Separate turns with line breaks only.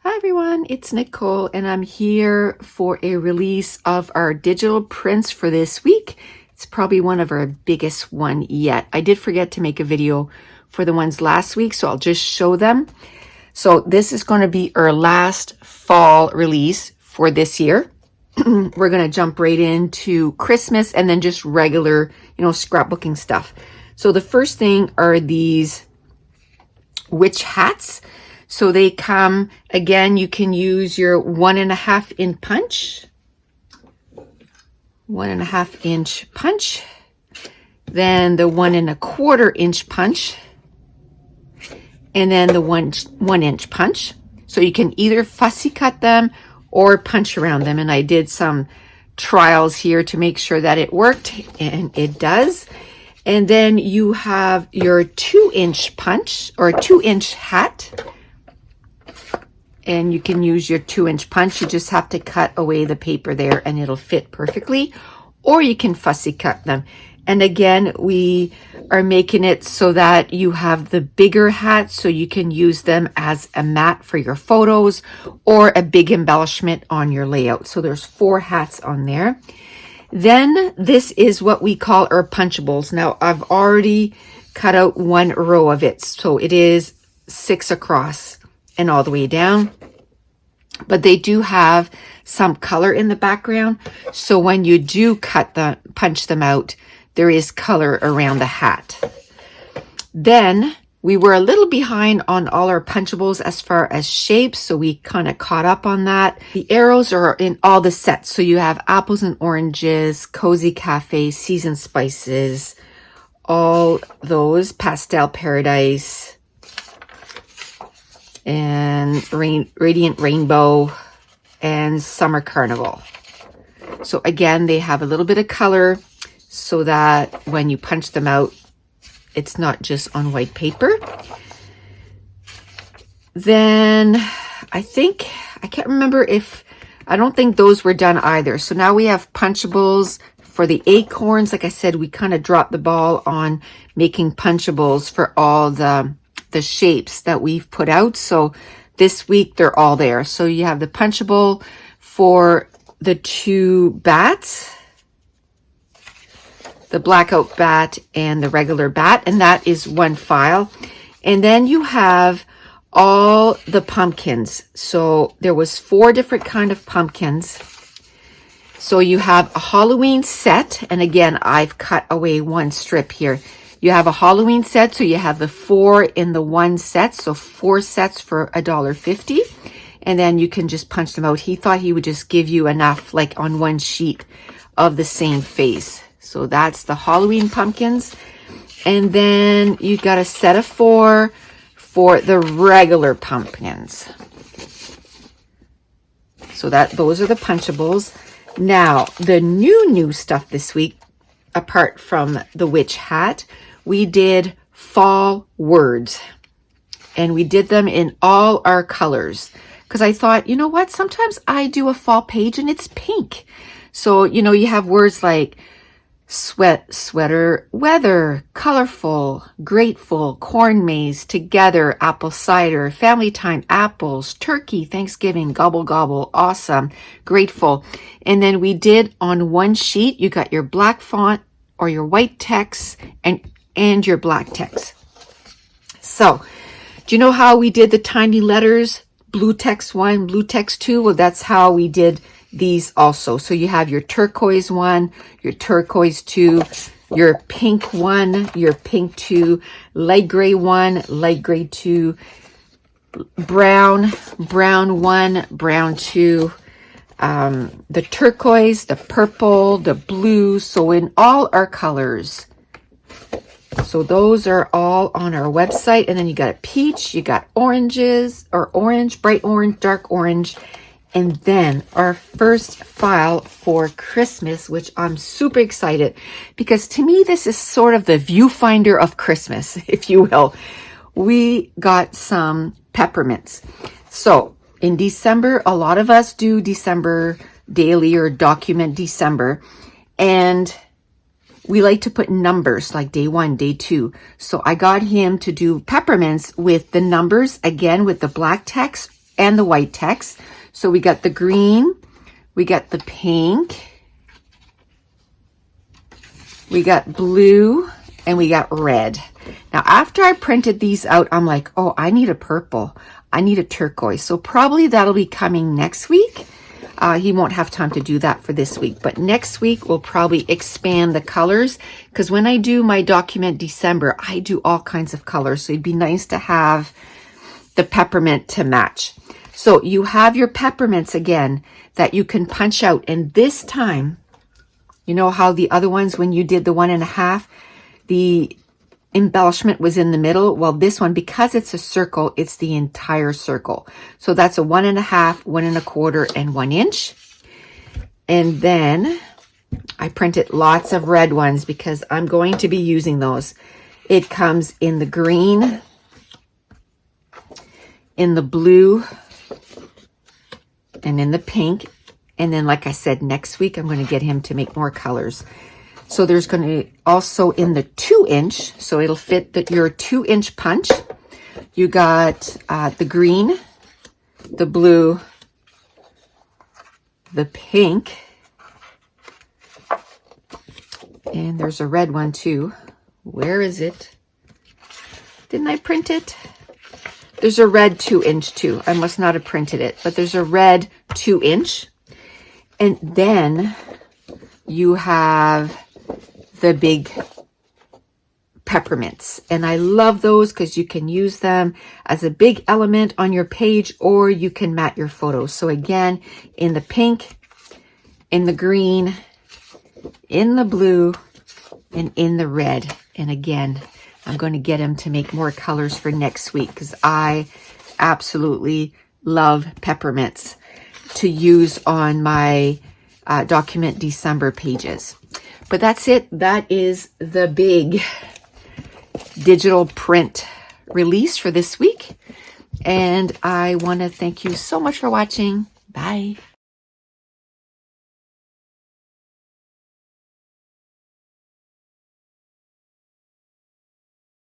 Hi everyone, it's Nicole and I'm here for a release of our digital prints for this week. It's probably one of our biggest one yet. I did forget to make a video for the ones last week, so I'll just show them. So this is going to be our last fall release for this year. We're going to jump right into Christmas and then just regular, scrapbooking stuff. So the first thing are these witch hats. So they come, again, you can use your 1.5 inch punch, 1.5 inch punch, then the 1.25 inch punch, and then the one inch punch. So you can either fussy cut them or punch around them. And I did some trials here to make sure that it worked, and it does. And then you have your 2-inch punch or 2-inch hat. And you can use your 2-inch punch. You just have to cut away the paper there and it'll fit perfectly. Or you can fussy cut them. And again, we are making it so that you have the bigger hats so you can use them as a mat for your photos or a big embellishment on your layout. So there's 4 hats on there. Then this is what we call our Punchables. Now I've already cut out 1 row of it. So it is 6 across and all the way down. But they do have some color in the background. So when you do punch them out, there is color around the hat. Then we were a little behind on all our Punchables as far as shapes, so we kind of caught up on that. The arrows are in all the sets. So you have apples and oranges, cozy cafe, seasoned spices, all those, pastel paradise, and radiant rainbow, and summer carnival. So again, they have a little bit of color so that when you punch them out, it's not just on white paper. Then I can't remember I don't think those were done either. So now we have Punchables for the acorns. Like I said, we kind of dropped the ball on making Punchables for all the shapes that we've put out. So this week they're all there. So you have the Punchable for the 2 bats, the blackout bat and the regular bat, and that is 1 file. And then you have all the pumpkins. So there was 4 different kind of pumpkins. So you have a Halloween set, and again, I've cut away 1 strip here. You have a Halloween set, so you have the 4 in the 1 set, so 4 sets for $1.50. And then you can just punch them out. He thought he would just give you enough, like on 1 sheet of the same face. So that's the Halloween pumpkins. And then you got a set of 4 for the regular pumpkins. So those are the Punchables. Now, the new stuff this week, apart from the witch hat, we did fall words. And we did them in all our colors. Because I thought, you know what? Sometimes I do a fall page and it's pink. So, you have words like sweater, weather, colorful, grateful, corn maze, together, apple cider, family time, apples, turkey, Thanksgiving, gobble gobble, awesome, grateful. And then we did on 1 sheet, you got your black font or your white text and your black text. So, do you know how we did the tiny letters? Blue text 1, blue text 2. Well, that's how we did these also. So you have your turquoise 1, your turquoise 2, your pink 1, your pink 2, light gray 1, light gray 2, brown 1, brown 2, the turquoise, the purple, the blue. So in all our colors. So those are all on our website. And then you got a peach, you got oranges, or orange, bright orange, dark orange. And then our first file for Christmas, which I'm super excited because to me, this is sort of the viewfinder of Christmas, if you will. We got some peppermints. So in December, a lot of us do December daily or document December. And we like to put numbers like day 1, day 2. So I got him to do peppermints with the numbers, again, with the black text and the white text. So we got the green, we got the pink, we got blue, and we got red. Now, after I printed these out, I'm like, oh, I need a purple. I need a turquoise. So probably that'll be coming next week. He won't have time to do that for this week, but next week we'll probably expand the colors, because when I do my document December, I do all kinds of colors. So it'd be nice to have the peppermint to match. So you have your peppermints again that you can punch out. And this time, you know how the other ones, when you did the 1.5, the embellishment was in the middle? Well, this one, because it's a circle, it's the entire circle. So that's a 1.5, 1 1/4, and 1 inch. And then I printed lots of red ones because I'm going to be using those. It comes in the green, in the blue, and in the pink. And then, like I said, next week, I'm going to get him to make more colors. So there's going to also in the 2 inch, so it'll fit your 2 inch punch. You got the green, the blue, the pink, and there's a red one too. Where is it? Didn't I print it? There's a red 2 inch too. I must not have printed it, but there's a red 2 inch. And then you have the big peppermints, and I love those because you can use them as a big element on your page, or you can mat your photos. So again, in the pink, in the green, in the blue, and in the red. And again, I'm going to get him to make more colors for next week because I absolutely love peppermints to use on my document December pages. But that's it. That is the big digital print release for this week. And I want to thank you so much for watching. Bye.